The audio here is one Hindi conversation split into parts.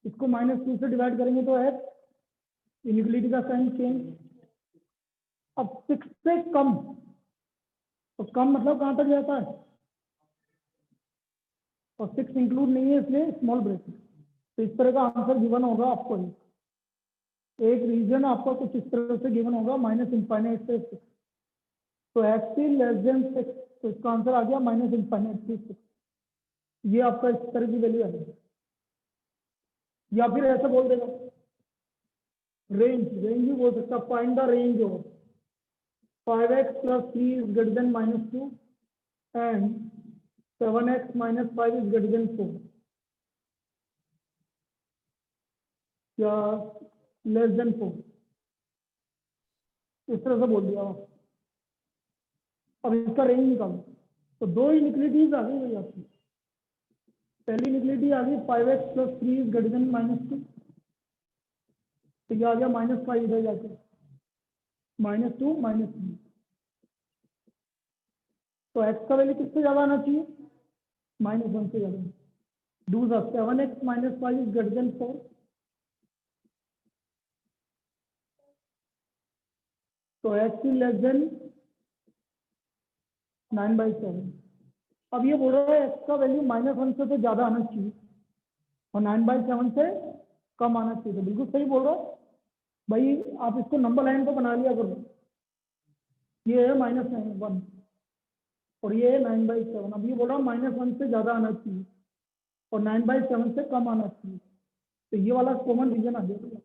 इसको -2 से डिवाइड करेंगे तो x, इनइक्वलिटी का साइन चेंज। अब 6 से कम, तो कम मतलब कहाँ तक जाता है, और 6 इंक्लूड नहीं है इसलिए स्मॉल ब्रैकेट। तो इस तरह का आंसर गिवन होगा आपको। एक रीजन आपका कुछ इस तरह से गिवन होगा -∞ से 6, तो x इज लेस देन 6, तो इसका आंसर आ गया -∞ से 6। ये आपका इस तरह की वैल्यू है। या फिर ऐसा बोल देगा रेंज भी बोल सकता, find the range of 5x + 3 is greater than -2 and 7x - 5 is greater than 4, या लेस देन 4, इस तरह से बोल दिया। अब इसका रेंज निकालो, तो दो इनइक्वलिटीज आ गई भाई आपकी। पहली इनइक्वलिटी आ गई 5x + 3 is greater than -2, तो ये आ गया -5 इधर जाके, -2 -3, तो x का वैल्यू किससे ज्यादा आना चाहिए, -1 से ज्यादा। दूसरा 7x - 5 is greater than 4, तो x is less than 9/7। अब ये बोल रहा है x का वैल्यू -1 से तो ज्यादा आना चाहिए और 9/7 से कम आना चाहिए। तो बिल्कुल सही बोल रहा है भाई। आप इसको नंबर लाइन को बना लिया करो, ये है -1 और ये है 9/7। अब ये बोल रहा है -1 से ज्यादा आना चाहिए और 9/7 से कम आना चाहिए, तो ये वाला कॉमन रीजन आ गया।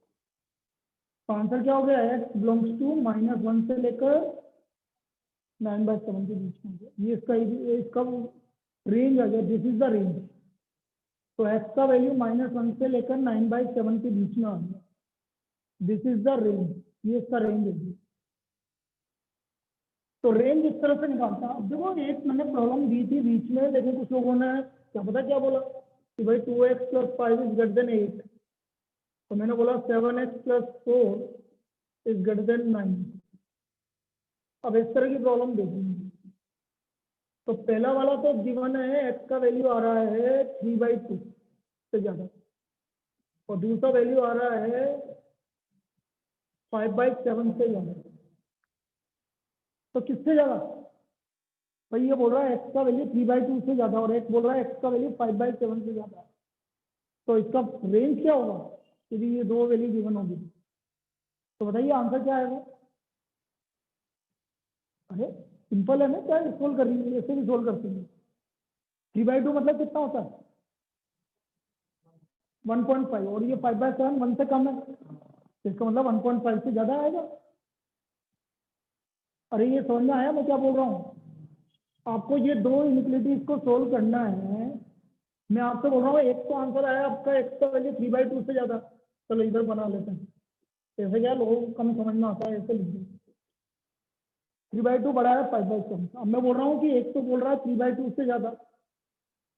तो आंसर क्या हो गया, x बिलोंग्स टू -1 से लेकर 9/7 के बीच में। ये इसका रेंज आ गया, दिस इज द रेंज। तो x का वैल्यू -1 से लेकर 9/7 के बीच में आ गया, दिस इज द रेंज, ये इसका रेंज है। तो रेंज इस तरह से निकालता है। अब देखो एक मैंने प्रॉब्लम दी थी बीच में, लेकिन कुछ लोगों ने क्या पता क्या बोला कि भाई 2x + 5 is greater than 8, तो मैंने बोला 7x + 4 is greater than 9। अब इस तरह की प्रॉब्लम देखेंगे। तो पहला वाला तो गिवन है, x का वैल्यू आ रहा है 3/2 से ज्यादा, और दूसरा वैल्यू आ रहा है 5/7 से ज्यादा। तो किससे ज्यादा, भाई ये बोल रहा है x का वैल्यू 3/2 से ज्यादा और एक बोल रहा है x का वैल्यू 5/7 से ज्यादा। तो इसका रेंज क्या होगा यदि ये दो वैल्यू गिवन होगी, तो बताइए आंसर क्या आएगा। अरे सिंपल है ना, क्या सोल्व कर रही है, ऐसे भी सोल्व कर सकते हैं। 3/2 मतलब कितना होता है 1.5, और ये 5/7 1 से कम है, इसका मतलब 1.5 से ज्यादा आएगा। अरे ये समझ में आया मैं क्या बोल रहा हूँ। आपको ये दो इनइक्वलिटीज को सोल्व करना है। मैं आपसे बोल रहा हूँ एक तो आंसर आया आपका x का वैल्यू 3/2 से ज्यादा, चलो इधर बना लेते हैं, ऐसे क्या लोगों को कम समझ में आता है, ऐसे लिख दो 3/2 बड़ा है 5/7। अब मैं बोल रहा हूँ कि एक तो बोल रहा है 3/2 से ज्यादा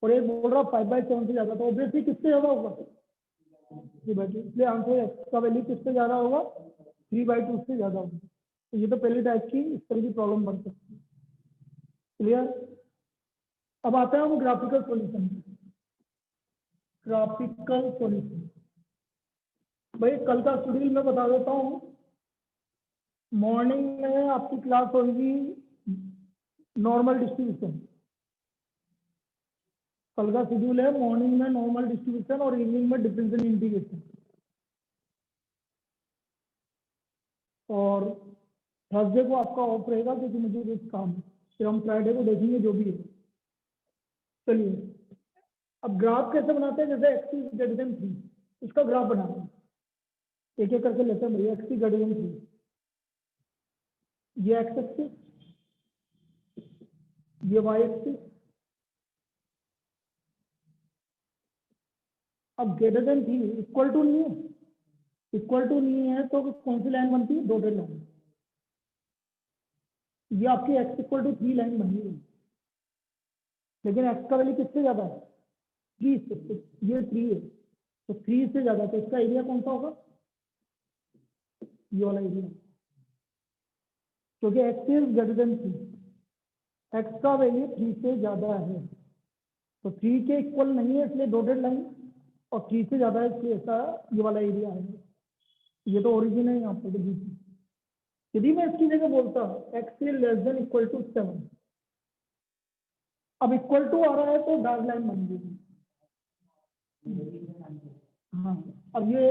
और एक बोल रहा है 5/7 से ज्यादा, तो ऑब्वियसली किससे ज्यादा होगा 3/2, इसलिए आंसर x का वैल्यू किससे ज्यादा होगा 3/2 से ज्यादा होगा। तो ये तो पहली टाइप की इस तरह की प्रॉब्लम बन सकती है। क्लियर। अब आते हैं हम ग्राफिकल सॉल्यूशन। ग्राफिकल सॉल्यूशन भाई कल का शेड्यूल मैं बता देता हूँ। मॉर्निंग में आपकी क्लास होगी नॉर्मल डिस्ट्रीब्यूशन, कल का शेड्यूल है मॉर्निंग में नॉर्मल डिस्ट्रीब्यूशन और इवनिंग में डिफरेंशियल इंटीग्रेशन, और थर्सडे को आपका ऑफ रहेगा क्योंकि मुझे कुछ काम है, फिर हम फ्राइडे को देखेंगे जो भी है। चलिए अब ग्राफ कैसे बनाते हैं, जैसे x is greater than 3, इसका ग्राफ बनाते हैं, एक एक करके लेते हैं भैया। x is greater than 3, ये x एक्सिस, ये y एक्सिस। अब ग्रेटर देन 3 इक्वल टू नहीं है, इक्वल टू नहीं है तो कौन सी लाइन बनती है, डॉटेड लाइन। ये आपकी x = 3 लाइन बनी है, लेकिन x का वैल्यू किससे ज्यादा है 3 से, तो ये 3 है तो 3 से ज्यादा, तो इसका एरिया कौन सा होगा, ये वाला एरिया, क्योंकि x is greater than 3, x का वैल्यू 3 से ज्यादा है, तो 3 के इक्वल नहीं है इसलिए डॉटेड लाइन, और 3 से ज़्यादा है इसलिए ऐसा ये वाला एरिया है। ये तो ओरिजिन है यहाँ पर बीच में। यदि मैं इसकी जगह बोलता x less than equal to 7, अब इक्वल टू आ रहा है तो डार्क लाइन बन गई। हाँ, अब ये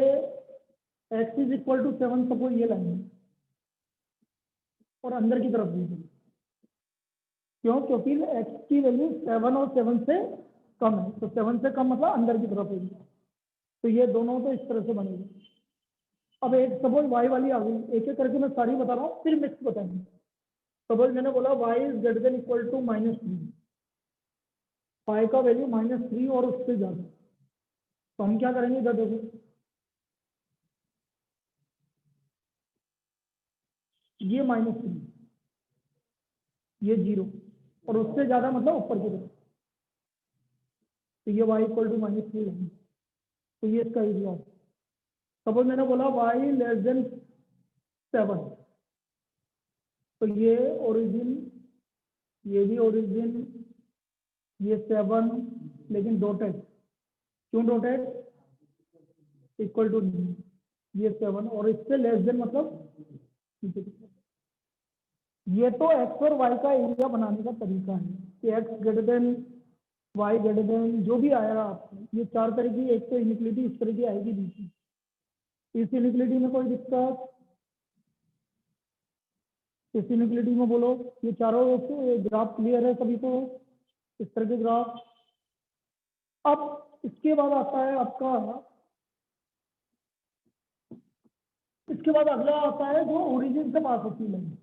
x is equal to 7 suppose ये लाइन है और अंदर की तरफ भी है। क्यों? क्योंकि x की वैल्यू 7 और 7 से कम है, तो 7 से कम मतलब अंदर की तरफ है। तो ये दोनों तो इस तरह से बनेंगे। अब एक सपोज y वाली आ गई, एक एक करके मैं सारी बता रहा हूँ, फिर मिक्स बताएंगे। सपोज मैंने बोला y is greater than equal to -3, y का वैल्यू -3 और उससे ज्यादा, तो हम क्या करेंगे? इधर देखो, ये -3, ये 0 और उससे ज्यादा मतलब ऊपर की तरफ, तो ये y इक्वल टू -3 है, तो ये इसका एरिया है। सपोज मैंने बोला y लेस देन 7, तो ये ओरिजिन, ये भी ओरिजिन, ये 7 लेकिन डॉटेड। क्यों डॉटेड? इक्वल टू नहीं, ये 7 और इससे लेस देन मतलब ये तो x और y का एरिया बनाने का तरीका है कि x greater than y greater then जो भी आएगा आपको, ये 4 तरह की, एक तो इनिक्विलिटी इस तरह की आएगी बीच में। इस इनिक्विलिटी में कोई दिक्कत? इस इनिक्विलिटी में बोलो, ये चारों ग्राफ क्लियर है सभी को? इस तरह के ग्राफ। अब इसके बाद आता है आपका, इसके बाद अगला आता है जो ओरिजिन से पास होती है लाइन।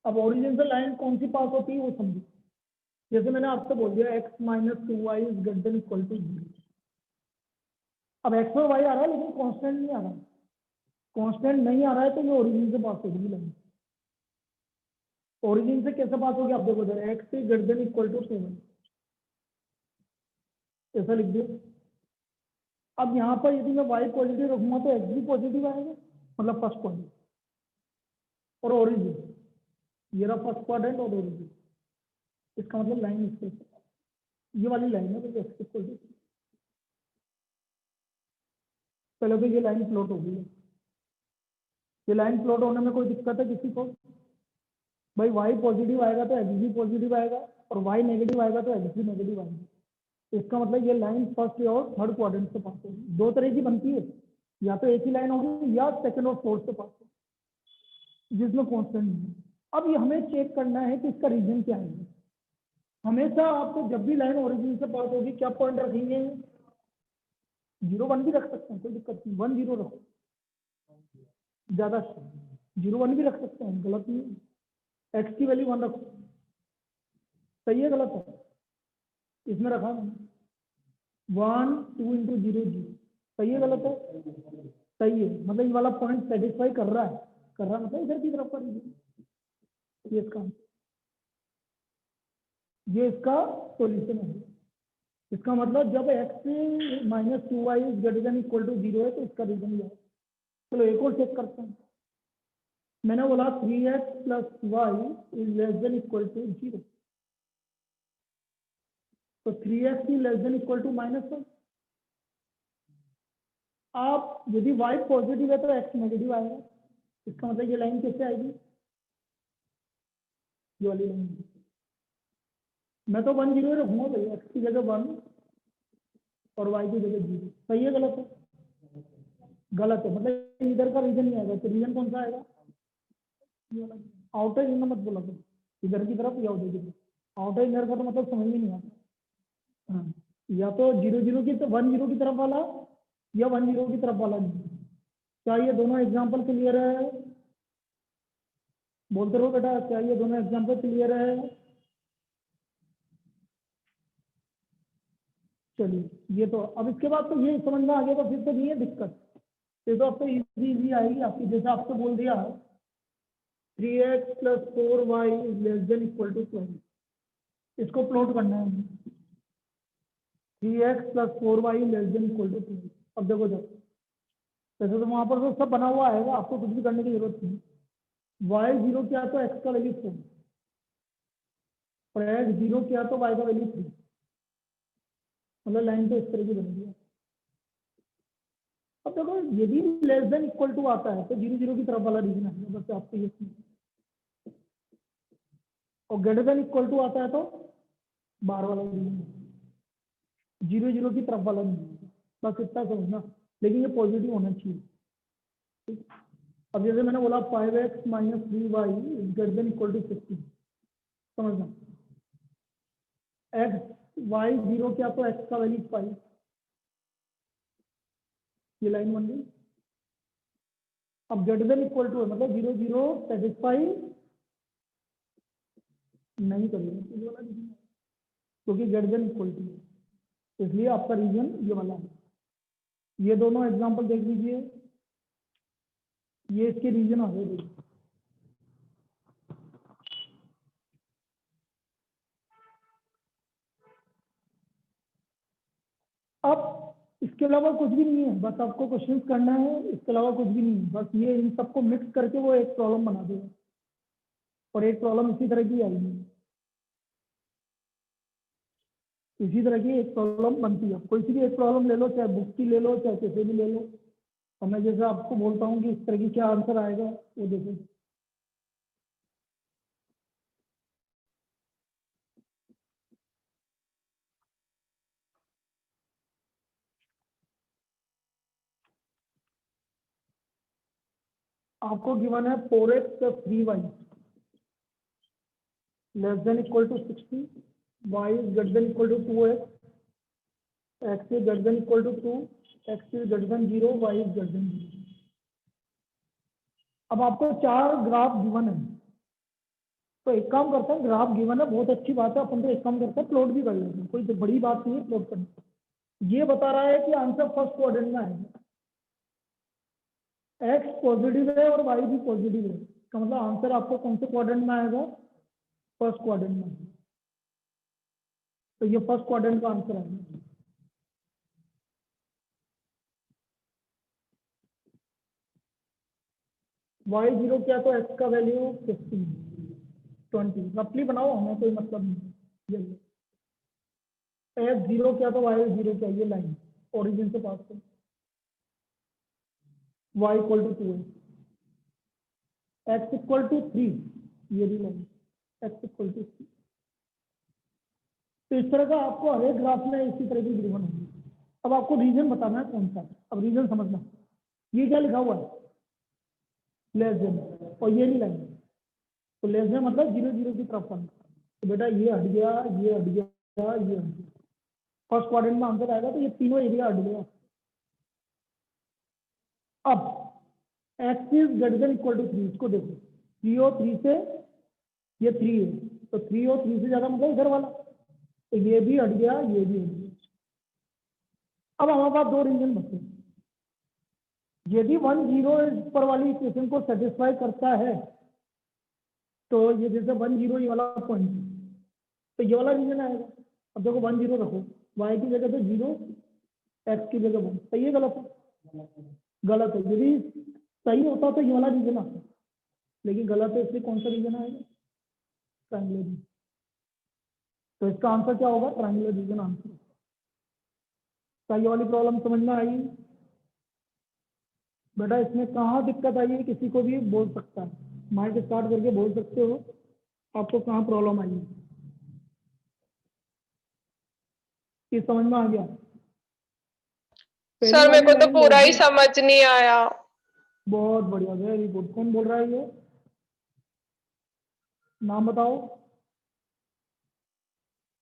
अब ओरिजिन से लाइन कौन सी पास होती है वो समझो। जैसे मैंने आपसे बोल दिया x minus 2y is greater than equal to 0। अब x और y आ रहा है लेकिन कांस्टेंट नहीं आ रहा है। कांस्टेंट नहीं आ रहा है तो ये ओरिजिन से पास होगी लाइन। ओरिजिन से कैसे पास होगी? आप देखो इधर, x is greater than equal to 7, ऐसा लिख दो। अब यहाँ पर यदि मैं y पॉजिटिव रखूंगा तो x भी पॉजिटिव आएगा, मतलब फर्स्ट पॉइंट और ओरिजिन, ये रहा फर्स्ट क्वाड्रेंट और ओरिजिन। इसका मतलब लाइन इस, ये वाली लाइन है तो x इक्वल टू, पहले तो ये लाइन प्लॉट हो गई है। ये लाइन प्लॉट होने में कोई दिक्कत है किसी को? भाई y पॉजिटिव आएगा तो x भी पॉजिटिव आएगा और y नेगेटिव आएगा तो x भी नेगेटिव आएगा। इसका मतलब ये लाइन फर्स्ट और थर्ड क्वाड्रेंट से पास होगी। दो तरह की बनती है, या तो एक ही लाइन होगी या सेकंड और फोर्थ से पास होगी जिसमें कांस्टेंट नहीं है। अब ये हमें चेक करना है कि इसका रीजन क्या है। हमेशा आपको जब भी लाइन ओरिजिन से पास होगी क्या पॉइंट रखेंगे? 0 1 भी रख सकते हैं, कोई दिक्कत नहीं, 1 0 रखो, ज्यादा 0 1 भी रख सकते हैं, गलत नहीं है। x की वैल्यू 1 रखो, सही है गलत है? इसमें रखा 1 2 इंटू 0 0, सही है गलत है? सही है, मतलब ये वाला पॉइंट सेटिस्फाई कर रहा है, कर रहा है मतलब इधर की तरफ का रीजन। ये इसका, ये इसका सॉल्यूशन है। इसका मतलब जब x minus 2y is greater than equal to 0 है तो इसका रीजन ये है। चलो एक और चेक करते हैं। मैंने बोला 3x plus y is less than equal to 0, तो 3x is less than equal to -1। आप यदि y पॉजिटिव है तो x नेगेटिव आएगा। इसका मतलब ये लाइन कैसे आएगी? ये वाली लाइन। मैं तो 1 0 रखूंगा भाई, x की जगह 1 और y की जगह 0। सही है गलत है? गलत है, मतलब इधर का रीजन नहीं आएगा। तो रीजन कौन सा आएगा? आउटर इनर मत बोला तुम, इधर की तरफ या उधर की तरफ। आउटर इनर का तो मतलब समझ में नहीं आता। हाँ, या तो 0 0 की, तो 1 0 की तरफ वाला या 1 0 की तरफ वाला नहीं। क्या ये दोनों एग्जाम्पल क्लियर है? बोलते रहो बेटा, क्या ये दोनों एग्जाम्पल क्लियर है? चलिए, ये तो अब इसके बाद तो ये समझ में आ गया, तो फिर तो नहीं है दिक्कत। ये तो अब तो इजी आएगी आपकी। जैसे आपसे बोल दिया 3x plus 4y is less than equal to 12, इसको प्लॉट करना है। 3x plus 4y less than equal to 12। अब देखो जब, वैसे तो वहां पर तो सब बना हुआ आएगा, आपको कुछ भी करने की जरूरत नहीं। y 0 क्या तो x का वैल्यू 4 और x 0 क्या तो y का वैल्यू 3। मतलब लाइन तो इस तरह की बनेगी। अब देखो यदि लेस देन इक्वल टू आता है तो 0 0 की तरफ वाला रीजन है, बस आपको ये समझना। और ग्रेटर देन इक्वल टू आता है तो बाहर वाला रीजन, 0 0 की तरफ वाला नहीं, बस इतना समझना। लेकिन ये पॉजिटिव होना चाहिए, ठीक? अब जैसे मैंने बोला 5x minus 3y greater than equal to 50, समझना। x y 0 क्या तो x का वैल्यू 5, ये लाइन बन गई। अब ग्रेटर देन इक्वल टू है मतलब 0 0 सेटिस्फाई नहीं करेगा क्योंकि ग्रेटर देन इक्वल टू है, इसलिए आपका रीजन ये वाला है। ये दोनों एग्जांपल देख लीजिए, ये इसके रीजन आ गए। अब इसके अलावा कुछ भी नहीं है, बस आपको क्वेश्चंस करना है, इसके अलावा कुछ भी नहीं है। बस ये इन सबको मिक्स करके वो एक प्रॉब्लम बना देगा, और एक प्रॉब्लम इसी तरह की आएगी, इसी तरह की एक प्रॉब्लम बनती है। कोई सी भी एक प्रॉब्लम ले लो, चाहे बुक की ले लो, चाहे कैसे भी ले लो, और मैं जैसे आपको बोलता हूँ कि इस तरह की क्या आंसर आएगा वो देखो। आपको गिवन है 4x plus 3y less than equal to 60, y is greater than equal to 2x, x is greater than equal to 2, x is greater than 0, y is greater than 0। अब आपको 4 ग्राफ गिवन है, तो एक काम करते हैं, ग्राफ गिवन है बहुत अच्छी बात है, अपन तो एक काम करते हैं प्लॉट भी कर लेते हैं, कोई तो बड़ी बात नहीं है प्लॉट करना। ये बता रहा है कि आंसर फर्स्ट क्वाड्रेंट में आएगा, एक्स पॉजिटिव है और वाई भी पॉजिटिव है, इसका मतलब आंसर आपको कौन से क्वाड्रेंट में आएगा, फर्स्ट क्वाड्रेंट में। तो ये फर्स्ट क्वाड्रेंट का आंसर आएगा। वाई 0 क्या तो एक्स का वैल्यू 15 20 रफली बनाओ, हमें कोई मतलब नहीं। एक्स 0 क्या तो वाई 0 क्या, ये लाइन ओरिजिन से पास करो, वाई इक्वल टू 2 है, एक्स इक्वल टू 3, ये भी लाइन एक्स इक्वल टू 3। तो इस तरह का आपको हर एक ग्राफ में इसी तरह की गिवन होगी। अब आपको रीजन बताना है कौन सा, अब रीजन समझना। ये क्या लिखा हुआ है, लेस देन, और ये नहीं लाइन, तो लेस देन मतलब 0 0 की तरफ आना। तो बेटा ये हट गया, ये हट गया, ये हट गया, फर्स्ट क्वाड्रेंट में आंसर आएगा, तो ये तीनों एरिया हट गया। अब x is greater than equal to 3, इसको देखो, 3 और 3 से ये 3 है, तो 3 और 3 से ज्यादा मतलब इधर वाला, तो ये भी हट गया, ये भी हट गया। अब हमारे पास दो रीजन बचे, यदि 1 0 ऊपर वाली इक्वेशन को सेटिस्फाई करता है, तो ये जैसे 1 0 ये वाला पॉइंट, तो ये वाला रीजन आएगा। अब देखो 1 0 रखो, y की जगह पे 0, x की जगह 1, सही है गलत है, गलत है। यदि सही होता तो ये वाला रीजन आता, लेकिन गलत है, इसलिए कौन सा रीजन आएगा, ट्रायंगुलर रीजन। तो इसका आंसर क्या होगा, ट्रायंगुलर रीजन आंसर। क्या ये वाली प्रॉब्लम समझ में आई बेटा? इसमें कहाँ दिक्कत आई है किसी को भी बोल सकता है, माइक स्टार्ट करके बोल सकते हो आपको कहाँ प्रॉब्लम आई है, ये समझ में आ गया? पहली सर मेरे वाली को तो लाइन पूरा ही लॉजिक, समझ नहीं आया। बहुत बढ़िया, वेरी गुड। कौन बोल रहा है ये, नाम बताओ।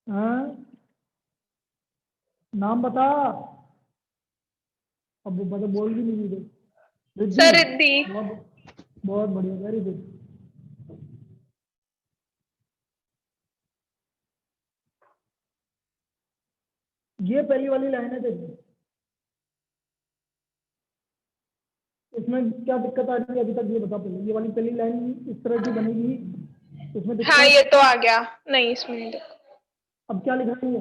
हाँ, नाम बता। अब वो बता, बोल भी नहीं रही। रिद्धि, सर रिद्धि। बहुत बहुत बढ़िया, वेरी गुड। ये पहली वाली लाइन है देखो, इसमें क्या दिक्कत आ रही है अभी तक ये बता पहले। ये वाली पहली लाइन इस तरह की बनेगी, इसमें हाँ ये दिक्कत। तो आ गया, नहीं इसमें नहीं देखो। अब क्या लिखा है ये,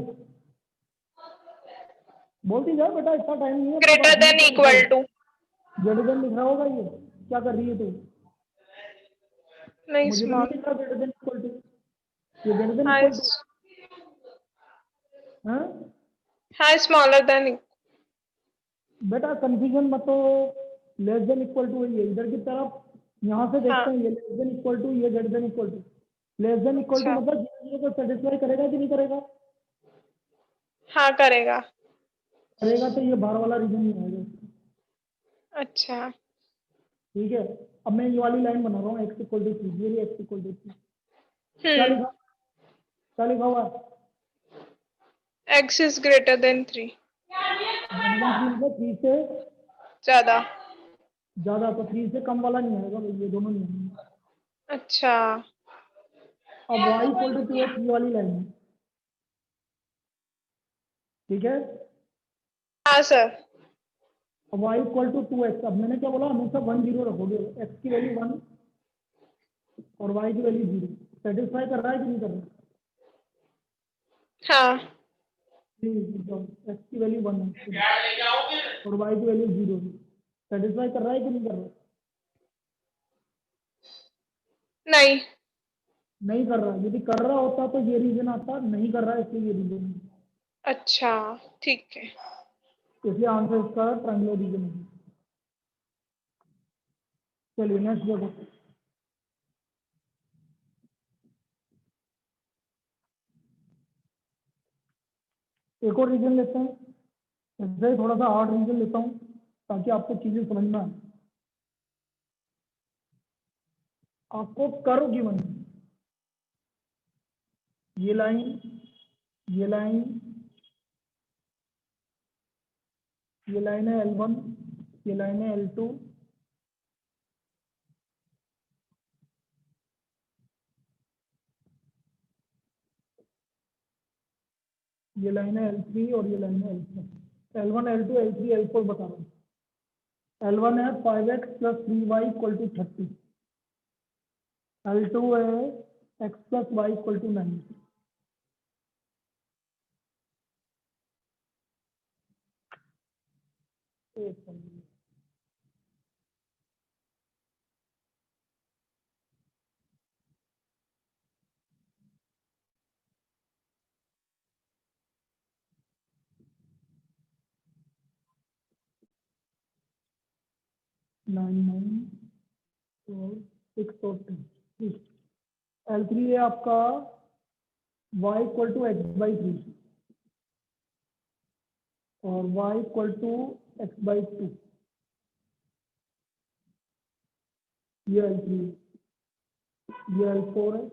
बोलती जाओ बेटा, इतना टाइम नहीं है अपने ग्रेटर पास, ये देन क्या लिखा इक्वल है, टू। ग्रेटर देन लिख रहा होगा, ये क्या कर रही है तू, नहीं मुझे तो नहीं स्मॉल। लिख रहा ग्रेटर देन इक्वल टू, ये ग्रेटर देन हाँ इक्वल टू, हाँ हाँ स्मॉलर देन। बेटा कंफ्यूजन मत हो, लेस देन इक्वल टू ये इधर की तरफ, यहाँ से देखते हैं ये लेस देन इक्वल टू, ये greater than equal to. Less than equal to अच्छा, मतलब जीरो को सेटिस्फाई करेगा कि नहीं करेगा? हाँ करेगा। करेगा तो ये बाहर वाला रीजन नहीं आएगा। अच्छा, ठीक है, अब मैं ये वाली लाइन बना रहा हूँ, एक्स इक्वल टू 3, ये एक्स इक्वल टू 3, क्या लिखा, क्या लिखा हुआ है? x is greater than 3। Greater than 3 मतलब 3 से ज्यादा। ज्यादा, तो 3 से कम वाला नहीं आएगा भाई, ये दोनों नहीं आएंगे। अच्छा, अब y इक्वल टू 2x, ये वाली लाइन है, ठीक है। हाँ सर। अब y इक्वल टू 2x, अब मैंने क्या बोला, हमेशा 1 0 रखोगे, x की वैल्यू 1 और y की वैल्यू 0। सेटिस्फाई कर रहा है कि नहीं कर रहा? हाँ, x की वैल्यू 1 है और y की वैल्यू 0 है, सेटिस्फाई कर रहा है कि नहीं कर रहा? नहीं। नहीं कर रहा, यदि कर रहा होता तो ये रीजन आता, नहीं कर रहा है इसलिए ये रीजन है, अच्छा, ठीक है। इसलिए आंसर इसका ट्रायंगुलर रीजन है। चलिए नेक्स्ट देखो, एक और रीजन लेते हैं, ऐसे थोड़ा सा हार्ड रीजन लेता हूँ ताकि आपको चीजें समझ में आए। आपको कर्व गिवन है, ये लाइन, ये लाइन, ये लाइन है L1, ये लाइन है L2, ये लाइन है L3 और ये लाइन है L4। L1 L2 L3 L4 बता रहा हूँ। L1 है 5x plus 3y equal to 30, L2 है x plus y equal to 9। Nine nine और 6 और 10। L3 है आपका y equal to x by 3 और y equal to x by 2, ये L3 है, ये L4 है,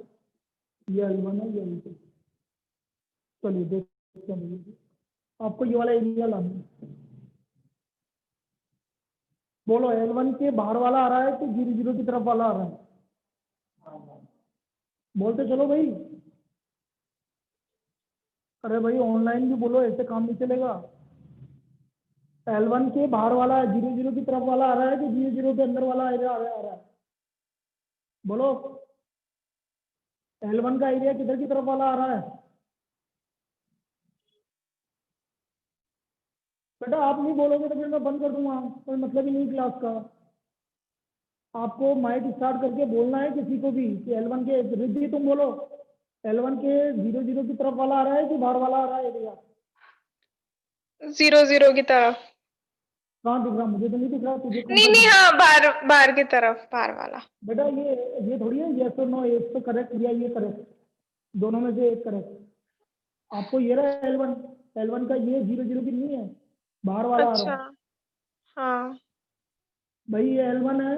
ये L1 है, ये L2। चलिए देखते हैं, आपको ये वाला एरिया लाना है। बोलो L1 के बाहर वाला आ रहा है तो 0 0 की तरफ वाला आ रहा है? बोलते चलो भाई, अरे भाई ऑनलाइन भी बोलो, ऐसे काम नहीं चलेगा। L1 के बाहर वाला 0 0 की तरफ वाला आ रहा है कि 0 0 के अंदर वाला एरिया आ रहा है? बोलो, L1 का एरिया किधर की तरफ वाला आ रहा है? बेटा आप नहीं बोलोगे तो फिर मैं बंद कर दूंगा, कोई मतलब ही नहीं क्लास का। आपको माइक स्टार्ट करके बोलना है किसी को भी कि L1 के, रिद्धि तुम बोलो, L1 के 0 0 की तरफ वाला आ रहा है कि बाहर वाला आ रहा है एरिया? 0 0 की तरफ। कहाँ दिख रहा, मुझे तो नहीं दिख रहा, तुझे कौन नहीं सा दिख नहीं, रहा? हाँ बाहर, बाहर की तरफ, बाहर वाला। बेटा ये थोड़ी है यस और नो, एक तो करेक्ट या ये करेक्ट, दोनों में से एक करेक्ट। आपको ये रहा L1, L1 का ये 0 0 की नहीं है, बाहर वाला आ रहा अच्छा, है हाँ। भाई, ये L1 है,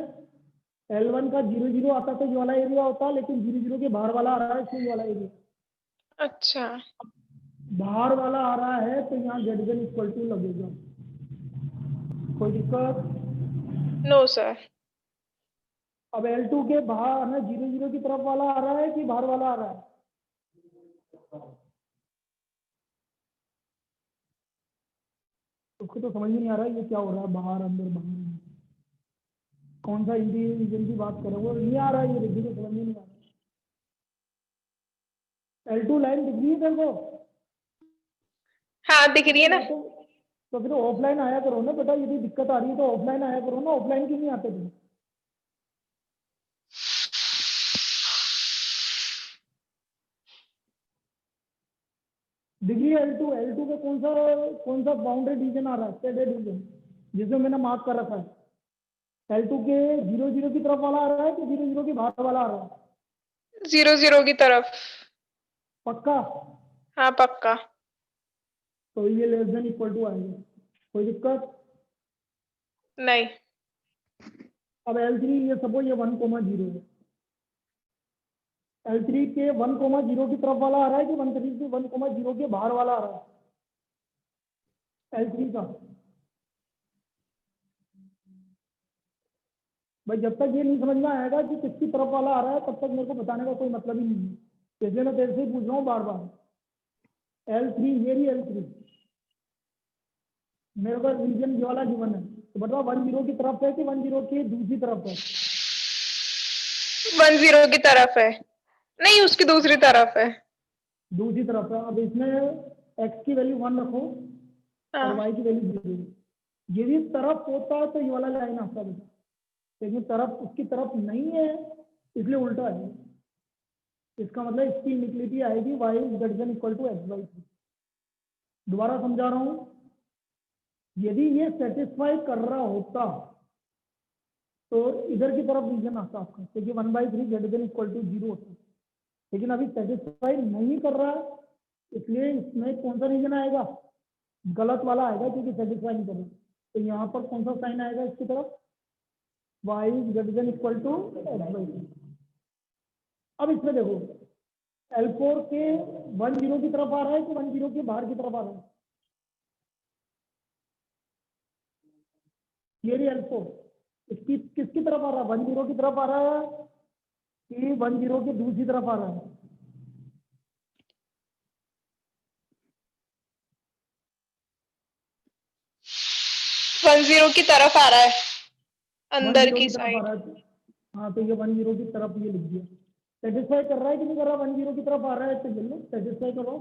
L1 का 0 0 आता तो ये वाला एरिया होता, लेकिन 0 0 के बाहर वाला आ रहा है इसलिए ये वाला एरिया। अच्छा, बाहर वाला आ रहा है तो यहाँ Z इक्वल टू लगेगा, कोई दिक्कत? No sir. अब L2 के बाहर ना 0 0 की तरफ वाला आ रहा है कि बाहर वाला आ रहा है? उसको तो समझ में नहीं आ रहा है ये क्या हो रहा है, बाहर अंदर बाहर अंदर। कौन सा इंटीजन की बात कर रहे हो, वो नहीं आ रहा है, ये रिद्धि को समझ में नहीं आ रहा। L2 लाइन दिख रही है तेरे को? हाँ दिख रही है ना। तो फिर ऑफलाइन आया करो ना बेटा, यदि दिक्कत आ रही है तो ऑफलाइन आया करो ना, ऑफलाइन क्यों नहीं आते तुम? डिग्री L2 का कौन सा बाउंड्री डिवीजन आ रहा है, स्टैंडर्ड डिवीजन? जिसमें मैंने मार्क कर रखा है। L2 के 0 0 की तरफ वाला आ रहा है कि 0 0 के बाहर वाला आ रहा है? 0 0 की तरफ। पक्का? हाँ पक्का। तो ये लेस देन इक्वल टू आएगा, कोई दिक्कत? नहीं। अब L3 ये सपोज ये 1,0 है, L3 के 1,0 की तरफ वाला आ रहा है कि 1,3 के 1,0 के बाहर वाला आ रहा है? L3 का भाई जब तक ये नहीं समझ में आएगा कि किसकी तरफ वाला आ रहा है तब तक मेरे को बताने का कोई मतलब ही नहीं है। इसलिए मैं तेरे से ही पूछ रहा हूँ बार बार। L3 ये रही L3, मेरे को रीजन ये वाला गिवन है, तो बताओ 1 0 की तरफ है कि 1 0 की दूसरी तरफ है? 1 0 की तरफ है। नहीं, उसकी दूसरी तरफ है। दूसरी तरफ है। अब इसमें x की वैल्यू 1 रखो और हाँ। y की वैल्यू 0। ये भी तरफ होता है तो ये वाला लाइन आता है, लेकिन तरफ उसकी तरफ नहीं है इसलिए उल्टा है। इसका मतलब इसकी इनिक्वालिटी आएगी y greater than equal to x/3। दोबारा समझा रहा हूँ, यदि ये सेटिस्फाई कर रहा होता तो इधर की तरफ रीजन आता आपका, क्योंकि 1/3 ग्रेटर देन इक्वल टू 0 होता है। लेकिन अभी सेटिस्फाई नहीं कर रहा है, इसलिए इसमें कौन सा रीजन आएगा? गलत वाला आएगा, क्योंकि सेटिस्फाई नहीं कर रहा। तो यहाँ पर कौन सा साइन आएगा इसकी तरफ? y greater than equal to x/3। अब इसमें देखो L4 के 1 0 की तरफ आ रहा है कि 1 0 के बाहर की तरफ आ रहा है? ये रही L4, इसकी किसकी तरफ आ रहा है? 1 0 की तरफ आ रहा है कि 1 0 की दूसरी तरफ आ रहा है? 1 0 की तरफ आ रहा है, 1 अंदर 0 की की तरफ आ साइड। रहा है। हाँ, तो ये 1 0 की तरफ ये लिख दिया। सेटिस्फाई कर रहा है कि नहीं कर रहा? 1 0 की तरफ आ रहा है तो ले लो, सेटिस्फाई करो।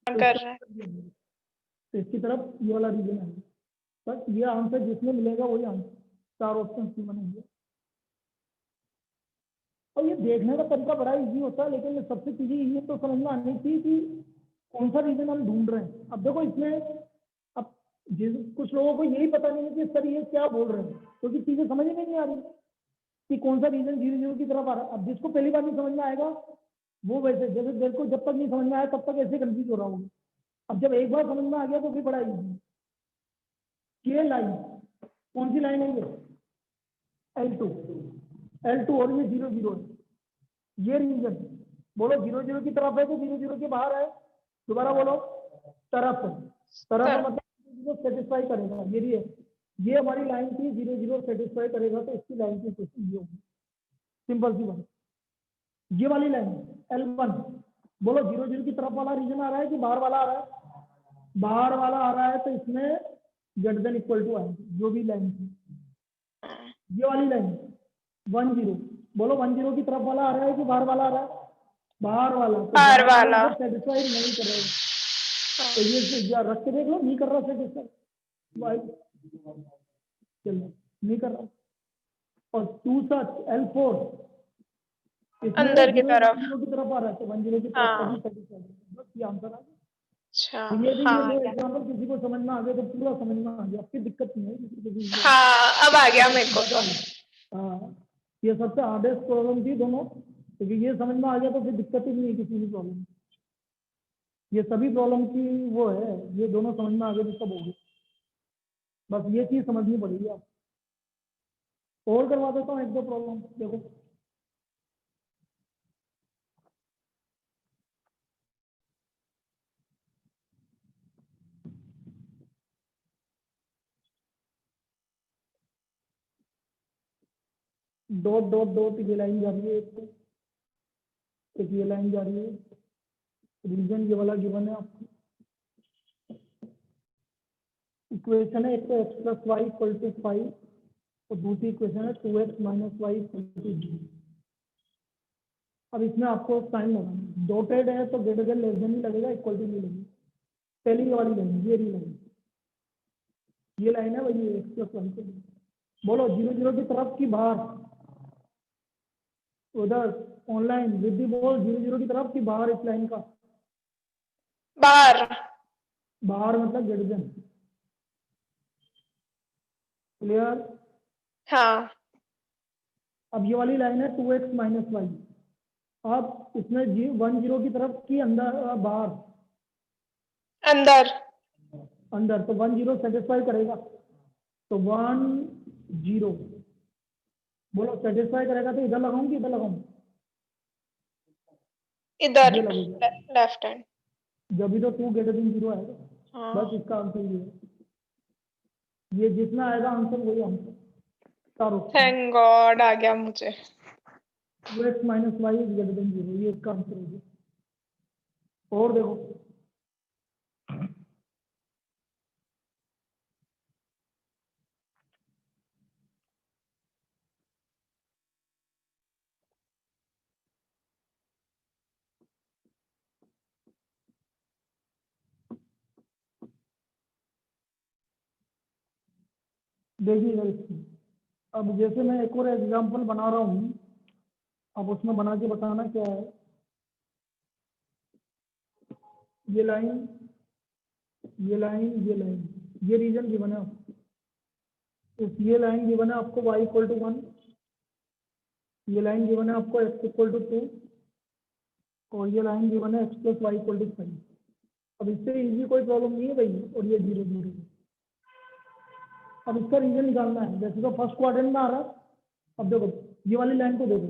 तो कर रहा है। तो इसकी तरफ ये वाला रीजन आएगा। बस ये आंसर जिसमें मिलेगा वही आंसर, 4 ऑप्शन सी बनेंगे। और ये देखने का तरीका बड़ा इजी होता है, लेकिन सबसे चीजें ये तो समझ में आनी चाहिए कि कौन सा रीजन हम ढूंढ रहे हैं। अब देखो इसमें, अब कुछ लोगों को यही पता नहीं है कि सर ये क्या बोल रहे हैं, क्योंकि चीजें समझ में नहीं आ रही कि कौन सा रीजन 0 0 की तरफ आ रहा है। अब जिसको पहली बार नहीं समझ में आएगा वो वैसे, जैसे मेरे को जब तक नहीं समझ में आया तब तक ऐसे कंफ्यूज हो रहा होगा। अब जब एक बार समझ में आ गया तो फिर बड़ा इजी। ये लाइन कौन सी लाइन है? ये L2, L2 और ये 0 0 है। ये रीजन बोलो 0 0 की तरफ है तो 0 0 के बाहर है? दोबारा बोलो, तरफ है। तरफ है मतलब सेटिस्फाई करेगा। ये भी है, ये हमारी लाइन थी 0 0 सेटिस्फाई करेगा, तो इसकी लाइन की क्वेश्चन ये होगी। सिंपल सी बात। ये वाली लाइन L1 बोलो 0 0 की तरफ वाला रीजन आ रहा है कि बाहर वाला आ रहा है? बाहर वाला आ रहा है, तो इसमें ग्रेटर देन इक्वल टू आएगी जो भी लाइन थी। ये वाली लाइन 1 0 बोलो 1 0 की तरफ वाला आ रहा है कि बाहर वाला आ रहा है? बाहर वाला। तो बाहर बाहर वाला। वाला सेटिस्फाई नहीं कर रहा है, तो ये रख के देख लो, नहीं कर रहा सेटिस्फाई, चलो नहीं कर रहा। और दूसरा L4 इसमें अंदर की 0 तरफ। 0 की तरफ आ रहा है, तो 1 0 की तरफ हाँ। कभी सेटिस्फाई। बस ये आंसर आ गया। अच्छा। तो ये भी हाँ ये आ दो गया। एग्जाम्पल किसी को समझ में आ गया तो पूरा समझ में आ गया, फिर दिक्कत नहीं है किसी को। हाँ अब आ गया मेरे को तो। हाँ, ये सबसे हार्डेस्ट प्रॉब्लम थी दोनों, क्योंकि ये समझ में आ गया तो फिर दिक्कत ही नहीं है किसी भी प्रॉब्लम। ये सभी प्रॉब्लम की वो है, ये दोनों समझ में आ गए तो सब हो गए। बस ये चीज समझनी पड़ेगी आप। और करवा देता हूँ एक दो प्रॉब्लम, देखो। डॉट डॉट डॉट ये लाइन जा रही है, एक ये लाइन जा रही है। रीजन ये वाला गिवन है आपको। इक्वेशन है एक तो x plus y equal to 5 और दूसरी इक्वेशन है 2x minus Y equal to 0। अब इसमें आपको साइन लगाना, डॉटेड है तो ग्रेटर देन लेस देन ही लगेगा, इक्वल टू नहीं लगेगा। पहली वाली लाइन ये रही लाइन, ये लाइन है वही x प्लस वाई के लिए। बोलो 0 0 की तरफ की बाहर, उधर ऑनलाइन विधि बोल 0 0 की तरफ की बाहर, इस लाइन का बाहर। बाहर मतलब ग्रेटर देन। क्लियर? हाँ, अब ये वाली लाइन है 2x माइनस वाई। अब इसमें 10 की तरफ की अंदर बाहर अंदर। अंदर, तो 10 सेटिस्फाई करेगा, तो 10 बोलो सेटिस्फाई करेगा, तो इधर लगाऊं कि इधर लगाऊं? इधर ये लगेगा, लेफ्ट हैंड। जब भी तो 2 ग्रेटर देन 0 आएगा। हाँ, बस इसका आंसर ये है, ये जितना आएगा आंसर वही आंसर। चार ऑप्शन, थैंक गॉड आ गया मुझे। x minus y is greater than 0, ये इसका आंसर हो गया। और देखो, देखिएगा इसकी। अब जैसे मैं एक और एग्जांपल बना रहा हूँ, अब उसमें बना के बताना क्या है। ये लाइन, ये लाइन, ये लाइन, ये रीजन गिवन है आपको। तो ये लाइन गिवन है आपको y इक्वल टू 1, ये लाइन गिवन है आपको x इक्वल टू 2, और ये लाइन गिवन है x plus y equal to 5। अब इससे इजी कोई प्रॉब्लम नहीं है भाई, और ये 0 0। अब इसका रीजन निकालना है। वैसे तो फर्स्ट क्वाड्रेंट में आ रहा है। अब देखो ये वाली लाइन को देखो,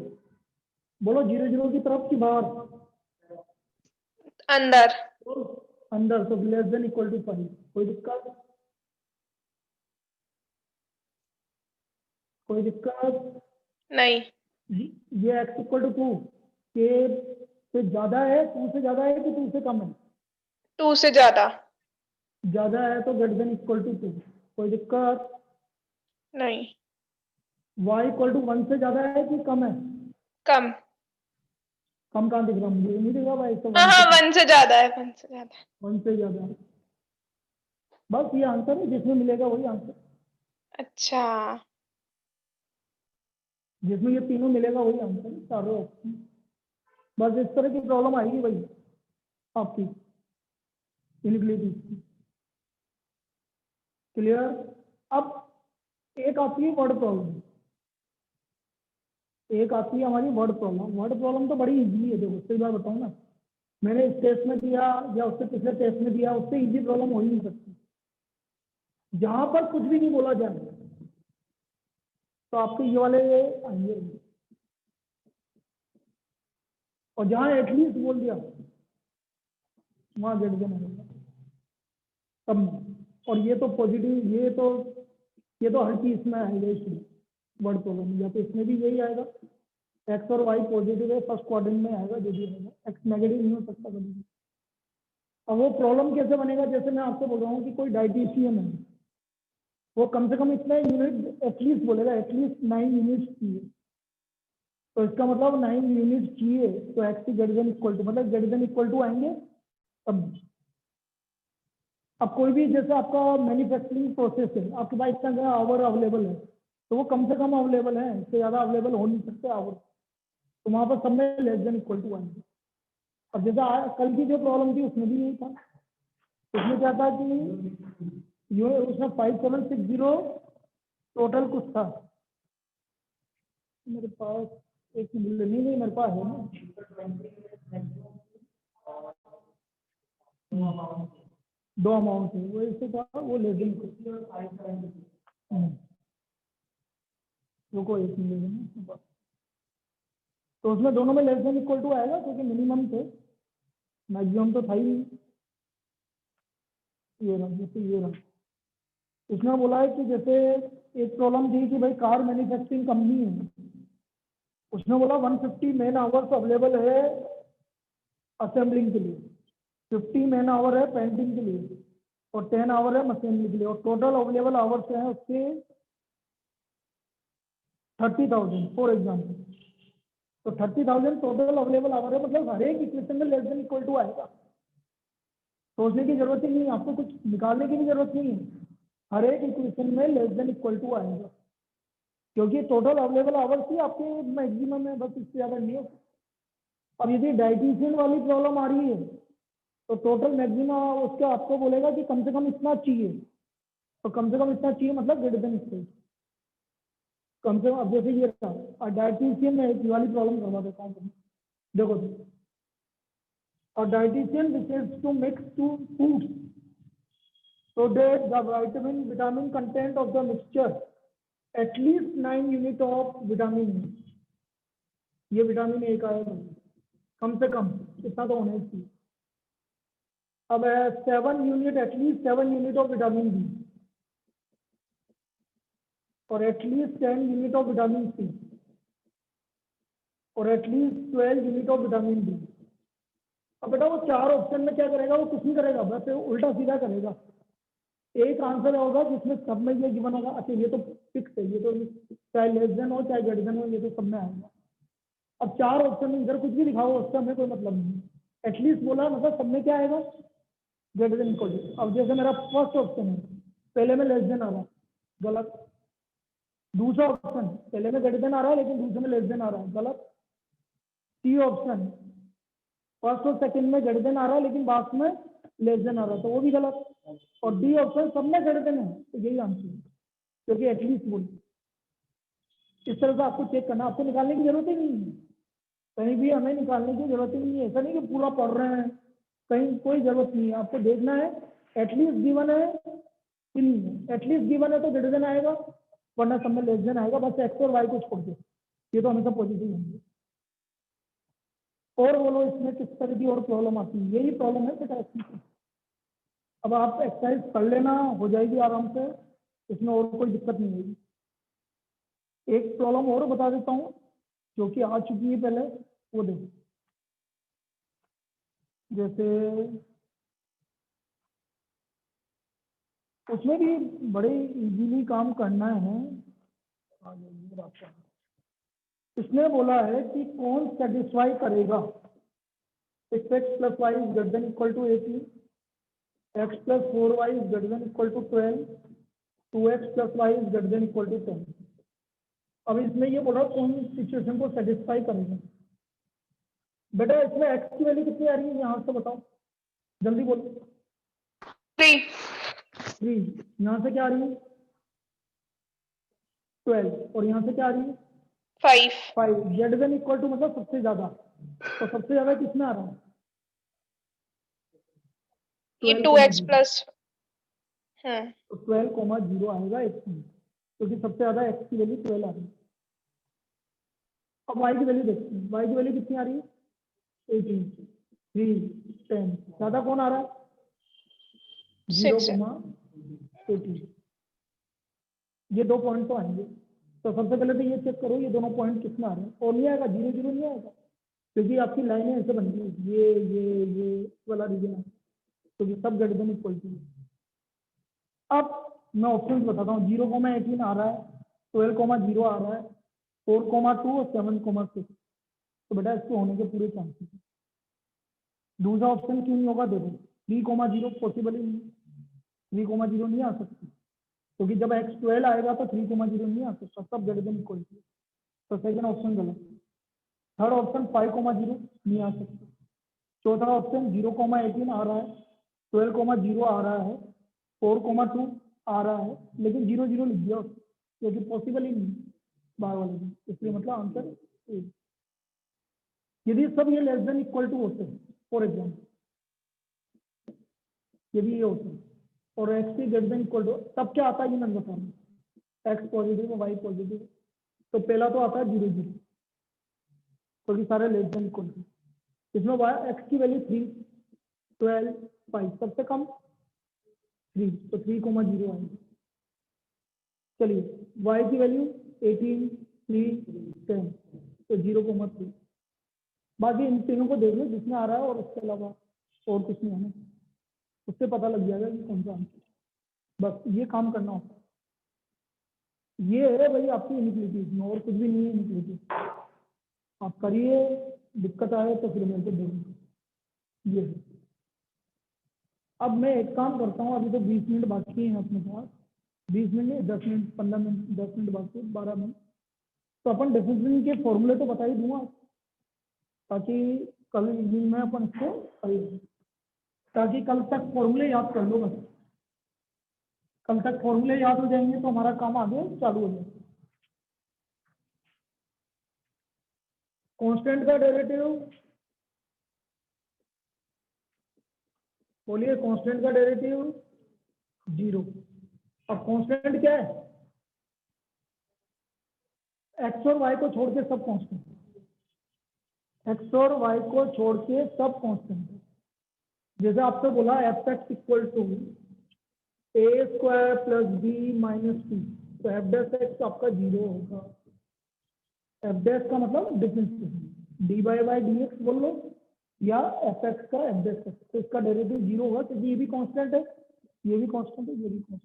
बोलो 0 0 की तरफ की बाहर? अंदर। अंदर, तो लेस देन इक्वल टू 5। कोई दिक्कत? कोई दिक्कत नहीं। ये x इक्वल टू 2 के से ज्यादा है, 2 से ज्यादा है कि 2 से कम है? 2 से ज्यादा। ज्यादा है तो ग्रेटर देन इक्वल टू 2। कोई दिक्कत? नहीं। y इक्वल टू 1 से ज्यादा है कि कम है? कम। कम कहाँ दिख रहा मुझे? नहीं दिख रहा भाई, तो हाँ 1 हाँ, से 1 से ज्यादा है, 1 से ज्यादा है। 1 से ज्यादा है। बस ये आंसर है, जिसमें मिलेगा वही आंसर। अच्छा। जिसमें ये तीनों मिलेगा वही आंसर है, चारों ऑप्शन। बस इस तरह की प्रॉब्लम आएगी भाई आपकी इनएबिलिटी। क्लियर? अब एक आती है वर्ड प्रॉब्लम, एक आती है हमारी वर्ड प्रॉब्लम। वर्ड प्रॉब्लम तो बड़ी इजी है। देखो सही बात बताऊँ ना, मैंने इस टेस्ट में दिया या उससे पिछले टेस्ट में दिया, उससे इजी प्रॉब्लम हो ही नहीं सकती। जहां पर कुछ भी नहीं बोला जाए तो आपके ये वाले आएंगे, और जहां एटलीस्ट बोल दिया वहां गेट देना होगा तब। और ये तो पॉजिटिव, ये तो हर चीज में आएगा इसमें वर्ड प्रॉब्लम। या तो इसमें भी यही आएगा, एक्स और वाई पॉजिटिव है, फर्स्ट क्वाड्रेंट में आएगा जो भी आएगा, एक्स नेगेटिव नहीं हो सकता कभी भी। अब वो प्रॉब्लम कैसे बनेगा? जैसे मैं आपको बोल रहा हूँ कि कोई डाइटिशियन है, वो कम से कम इतना यूनिट एटलीस्ट बोलेगा, एटलीस्ट 9 यूनिट चाहिए। तो इसका मतलब 9 यूनिट चाहिए, तो एक्स की ग्रेटर देन इक्वल टू, मतलब ग्रेटर देन इक्वल टू आएंगे तब। अब कोई भी जैसे आपका मैन्युफैक्चरिंग प्रोसेस है, आपके पास इतना आवर अवेलेबल है, तो वो कम से कम अवेलेबल है, इससे ज़्यादा अवेलेबल हो नहीं सकते आवर। तो वहाँ पर सब में लेस देन इक्वल टू आएंगे। अब जैसा कल की जो प्रॉब्लम थी उसमें भी यही था। उसमें क्या था कि ये उसमें 5760 टोटल कुछ था मेरे पास। एक मिनट, नहीं मेरे पास है ना, दो अमाउंट है वो, ऐसे था वो लेस देन। रुको एक मिनट, तो उसमें दोनों में लेस देन इक्वल टू आएगा क्योंकि मिनिमम थे, मैक्सिमम तो था ही नहीं। ये रहा, जैसे ये रहा। उसने बोला है कि जैसे एक प्रॉब्लम थी कि भाई कार मैन्युफैक्चरिंग कंपनी है, उसने बोला 150 मैन आवर्स अवेलेबल है असेंबलिंग के लिए, 50 मैन आवर है पेंटिंग के लिए, और 10 आवर है मशीनरी के लिए, और टोटल अवेलेबल आवर्स हैं उसके 30,000 फॉर एग्जाम्पल। तो 30,000 टोटल अवेलेबल आवर है, मतलब हर एक इक्वेशन में लेस देन इक्वल टू आएगा। सोचने की जरूरत ही नहीं है, आपको कुछ निकालने की भी जरूरत नहीं है, हर एक इक्वेशन में लेस देन इक्वल टू आएगा, क्योंकि टोटल अवेलेबल आवर्स ही आपके मैक्सिमम है, बस इससे ज्यादा नहीं हो। अब यदि डाइटिशियन वाली प्रॉब्लम आ रही है तो टोटल मैक्सिमम उसका आपको बोलेगा कि कम से कम इतना चाहिए, तो कम से कम इतना चाहिए मतलब ग्रेटर देन इक्वल। कम से कम अब जैसे ये था और डायटीशियन में एक वाली प्रॉब्लम करवा देता हूँ। देखो और dietician which is to mix two foods so that the vitamin content of the mixture at least 9 unit of vitamin A, ये विटामिन ए का है कम से कम इतना तो होना चाहिए। अब है 7 unit at least 7 unit of vitamin B और at least 10 unit of vitamin C और at least 12 unit of vitamin D. अब बेटा वो चार ऑप्शन में क्या करेगा, वो कुछ नहीं करेगा, बस उल्टा सीधा करेगा। एक आंसर होगा जिसमें सब में ये गिवन होगा। अच्छा ये तो फिक्स है, ये तो चाहे लेस देन हो चाहे ग्रेटर देन हो, ये तो सब में आएगा। अब चार ऑप्शन में इधर कुछ भी लिखा हो उसका हमें कोई मतलब नहीं। एटलीस्ट बोला मतलब सब में क्या आएगा, ग्रेटर देन इक्वल टू। अब जैसे मेरा फर्स्ट ऑप्शन है, पहले में लेस देन आ रहा है, गलत। दूसरा ऑप्शन पहले में ग्रेटर देन आ रहा है लेकिन दूसरे में लेस देन आ रहा है, गलत। सी ऑप्शन फर्स्ट और सेकंड में ग्रेटर देन आ रहा है लेकिन बाद में लेस देन आ रहा है, तो वो भी गलत। और डी ऑप्शन सब में ग्रेटर देन है, तो यही आंसर है, क्योंकि एटलीस्ट बोल। इस तरह से आपको चेक करना, आपको निकालने की जरूरत ही नहीं है, कहीं भी हमें निकालने की जरूरत ही नहीं है। ऐसा नहीं कि पूरा पढ़ रहे हैं, कहीं कोई जरूरत नहीं है। आपको देखना है एटलीस्ट गिवन है कि नहीं है। एटलीस्ट गिवन है तो ग्रेटर देन आएगा, वरना सब में लेस देन आएगा। बस एक्स और वाई को छोड़ दो, ये तो हमेशा पॉजिटिव होंगे। और बोलो इसमें किस तरह की और प्रॉब्लम आती है, यही प्रॉब्लम है बेटा इसमें। अब आप एक्सरसाइज कर लेना, हो जाएगी आराम से, इसमें और कोई दिक्कत नहीं होगी। एक प्रॉब्लम और बता देता हूँ जो कि आ चुकी है पहले, वो देखो। जैसे उसमें भी बड़े इजीली काम करना है। इसने बोला है कि कौन सेटिस्फाई करेगा x plus y is greater than equal to 18, x plus 4y is greater than equal to 12, 2x plus y is greater than equal to 10। अब इसमें ये बोला कौन सिचुएशन को सेटिस्फाई करेगा। बेटा इसमें x की वैल्यू कितनी आ रही है यहाँ से बताओ, जल्दी बोलो। 3। यहाँ से क्या आ रही है 12 और यहाँ से क्या आ रही है 5। ग्रेटर देन इक्वल टू मतलब सबसे ज्यादा, तो सबसे ज्यादा किसमें आ रहा है, ये 2x प्लस 12,0 आएगा x में, क्योंकि सबसे ज्यादा x की वैल्यू 12 आ रही है। अब y की वैल्यू देखते हैं, y की वैल्यू कितनी आ रही है 18, 3, 10। ज्यादा कौन आ रहा है 0,18। ये 2 पॉइंट तो आएंगे, तो सबसे पहले तो ये चेक करो ये दोनों पॉइंट कितना आ रहे हैं। और नहीं आएगा 0, 0 नहीं आएगा, क्योंकि आपकी लाइनें ऐसे बन गई, ये वाला रीजन है, क्योंकि सब ग्रेटर देन इक्वल टू। अब मैं ऑप्शन बताता हूँ, 0,18 आ रहा है, 12,0 आ रहा है, 4,2 और 7,6। तो बेटा इसके होने के पूरे चांसेस हैं। दूसरा ऑप्शन क्यों नहीं होगा, देखो 3,0 पॉसिबल ही नहीं, 3,0 नहीं आ सकती, क्योंकि जब x 12 आएगा तो 3,0 नहीं आ सकता, सब ग्रेटर देन इक्वल टू। तो सेकंड ऑप्शन गलत। थर्ड ऑप्शन 5,0 नहीं आ सकता। चौथा ऑप्शन 0,18 आ रहा है, 12,0 आ रहा है, 4,2 आ रहा है, लेकिन 0, 0 लिख दिया क्योंकि पॉसिबल ही नहीं बाहर वाले में, इसलिए मतलब आंसर ए। यदि सब ये लेस देन इक्वल टू होते हैं, फॉर एग्जाम्पल यदि ये होते हैं और एक्स की ग्रेटर देन इक्वल टू, तब क्या आता है ये मैं बता रहा हूँ, एक्स पॉजिटिव वाई पॉजिटिव, तो पहला तो आता है 0, 0, क्योंकि सारे लेस देन इक्वल टू। इसमें वाई एक्स की वैल्यू 3, 12, 5, सबसे कम 3, तो 3,0 आएगा। चलिए y की वैल्यू 18, 3, 10, तो 0,3। बाकी इन तीनों को देख लो जिसमें आ रहा है और उसके अलावा और कुछ नहीं आना, उससे पता लग जाएगा कि कौन सा आंसर। बस ये काम करना होता है, ये है भाई आपकी इनिक्विटी, और कुछ भी नहीं है इनिक्विटी। आप करिए, दिक्कत आए तो फिर मेरे को देंगे। ये अब मैं एक काम करता हूँ, अभी तो 20 मिनट बाकी हैं अपने पास, 20 मिनट नहीं 10 मिनट 15 मिनट 10 मिनट बाकी, 12 मिनट। तो अपन डिफरेंशियल के फॉर्मूले तो बता ही दूंगा, ताकि कल इवनिंग में अपन इसको करेंगे, ताकि कल तक फॉर्मूले याद कर लो। बस कल तक फॉर्मूले याद हो जाएंगे तो हमारा काम आगे चालू हो जाएगा। कांस्टेंट का डेरिवेटिव, बोलिए कांस्टेंट का डेरिवेटिव 0। अब कांस्टेंट क्या है? एक्स और वाई को छोड़ के सब कांस्टेंट, एक्स और वाई को छोड़ के सब कांस्टेंट है। जैसे आपसे बोला F X equal to A square plus B minus C, तो एफ डैश एक्स आपका 0 होगा। एफ डैश का मतलब differentiation, D by by D x बोल लो या एफ एक्स का एफ डैश एक्स, तो इसका डेरिवेटिव 0 होगा क्योंकि ये भी कांस्टेंट है, ये भी कांस्टेंट है, ये भी constant.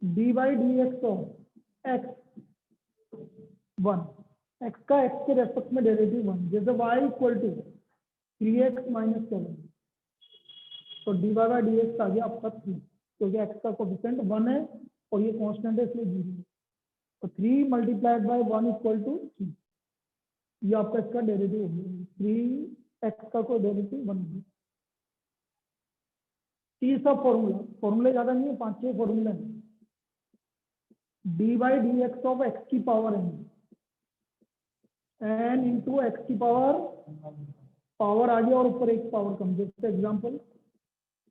D by D x of X 1, X का एक्स के रेस्पेक्ट में डेरिवेटिव 1। जैसे Y equal to 3x minus 7, तो D Y by D X आ गया आपका 3, क्योंकि एक्स का कोफिशिएंट 1 है और ये कांस्टेंट है इसलिए 0 है। तो 3 मल्टीप्लाइड बाई 1 इक्वल टू 3, ये आपका इसका डेरिवेटिव हो गया। 3x का कोई डेरिवेटिव 1 है। ये सब फॉर्मूले ज्यादा नहीं है, 5-6 फॉर्मूले हैं। D by D x of x की पावर n इंटू एक्स की पावर आ गया और ऊपर एक पावर कम। जैसे example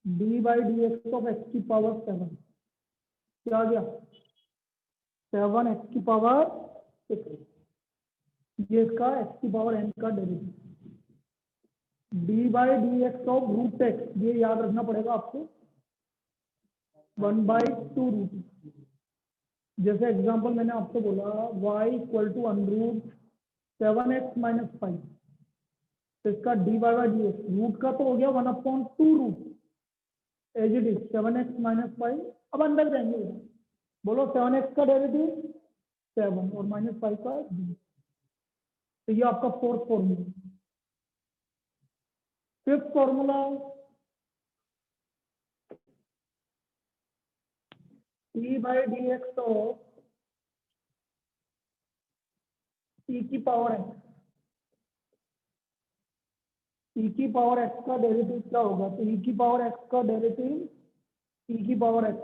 D by D x of x की पावर 7, क्या आ गया? 7 एक्स की पावर 6, ये इसका एक्स की पावर n का derivative. D by D x of root x, ये याद रखना पड़ेगा आपको, 1/2 रूट। जैसे एग्जांपल मैंने आपको बोला y equal to √ 7x minus 5, तो इसका D by by D x root का तो हो गया 1/2 रूट, as it is 7x minus 5। अब अंदर जाएंगे, बोलो 7x का डेरिवेटिव 7 और माइनस 5 का 2, तो ये आपका fourth formula. Fifth formula D by D x of e की पावर x, e की पावर x का डेरिवेटिव क्या होगा? तो e की पावर x का डेरिवेटिव e की पावर x।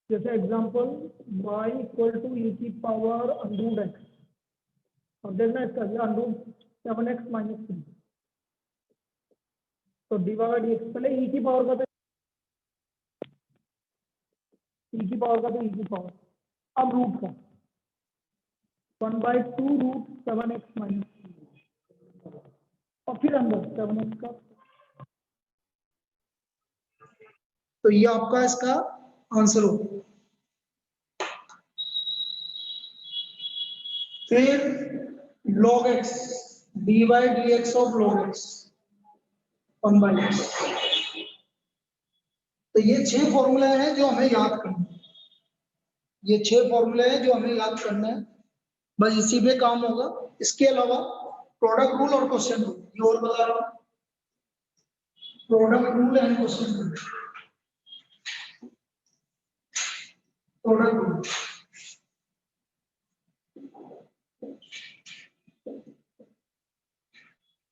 जैसे example y equal to e की पावर √x, और देखना इसका √7x माइनस 3, तो डी बाई डी एक्स पहले e की पावर का, e की पावर का तो e की पावर, अब रूट का 1/2 रूट 7x माइनस 3, और फिर अंदर 7x का। तो ये आपका इसका आंसर होगा। फिर log x, D by D x of log x 1/x। तो ये 6 फॉर्मूले हैं जो हमें याद करना है, ये 6 फॉर्मूले हैं जो हमें याद करना है, बस इसी पे काम होगा। इसके अलावा प्रोडक्ट रूल और क्वेश्चन रूल, ये और बता रहा हूं, product rule and question rule. Product rule,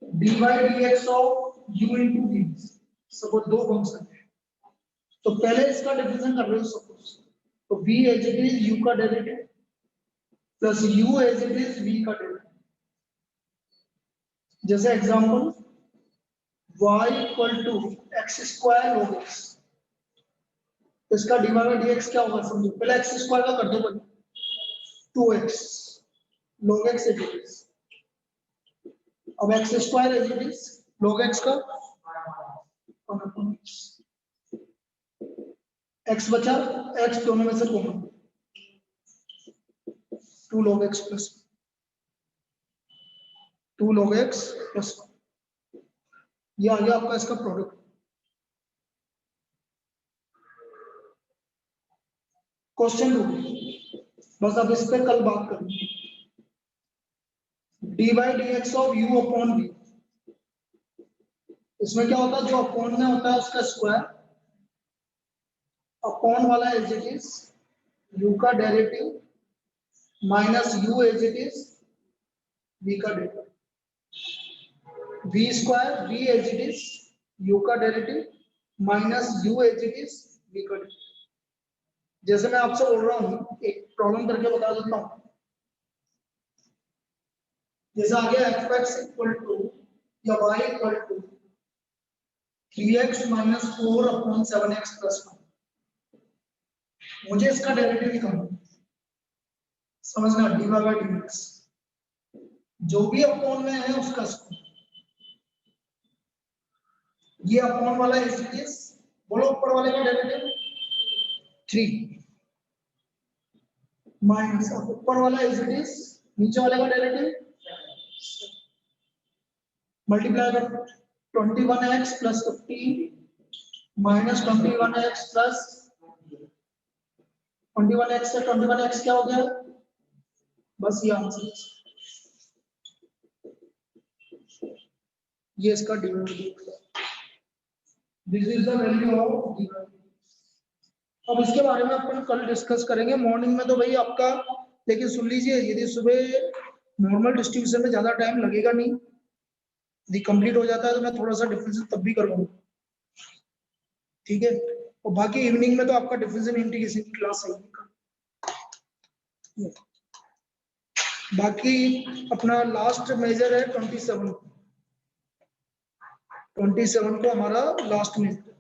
D by D x of u into v, suppose 2 function है, तो पहले इसका डिफरेंशिएशन कर रहे हो सपोज, तो v as it is u का derivative plus u as it is v का डेरिवेटिव। जैसे example y equal to x square log x, तो इसका डी बाई डी एक्स क्या होगा समझो, पहले एक्स स्क्वायर का कर दो भाई, 2x log x as it is, अब X square as it is log x का x बचा, x दोनों में से common, 2 log x plus 2 log x plus, ये आ गया आपका इसका प्रोडक्ट। क्वेश्चन रूल, बस अब इस पे कल बात करेंगे। D by D x of u upon v, इसमें क्या होता है, जो अपॉन में होता है उसका स्क्वायर, अपॉन वाला एज इट इज u का derivative minus u as it is v का derivative, v square v as it is u का derivative minus u as it is v का डेरिवेटिव। जैसे मैं आपसे बोल रहा हूँ, एक प्रॉब्लम करके बता देता हूँ, जैसे आ गया fx इक्वल टू या y equal to 3x minus 4 upon 7x plus 1। मुझे इसका डेरिवेटिव निकालना, समझना, dy बाय dx जो भी अपॉन में है उसका स्क्वायर। ये अपॉन वाला इज इट इज, बोलो ऊपर वाले का डेरिवेटिव 3 माइनस ऊपर वाला इज इट इज, नीचे वाले का डेरिवेटिव मल्टीप्लाई कर 21x plus 15 minus 21x plus 21x से 21x क्या हो गया, बस ये आंसर। ये इसका derivative, this is the value of dy। अब इसके बारे में अपन कल डिस्कस करेंगे मॉर्निंग में। तो भाई आपका, लेकिन सुन लीजिए, यदि सुबह नॉर्मल डिस्ट्रीब्यूशन में ज्यादा टाइम लगेगा नहीं, यदि कंप्लीट हो जाता है तो मैं थोड़ा सा डिफरेंशियल तब भी करवाऊंगा, ठीक है। और बाकी इवनिंग में तो आपका डिफरेंशियल इंटीग्रेशन की क्लास है। बाकी अपना लास्ट मेजर है 27 को हमारा लास्ट मेजर।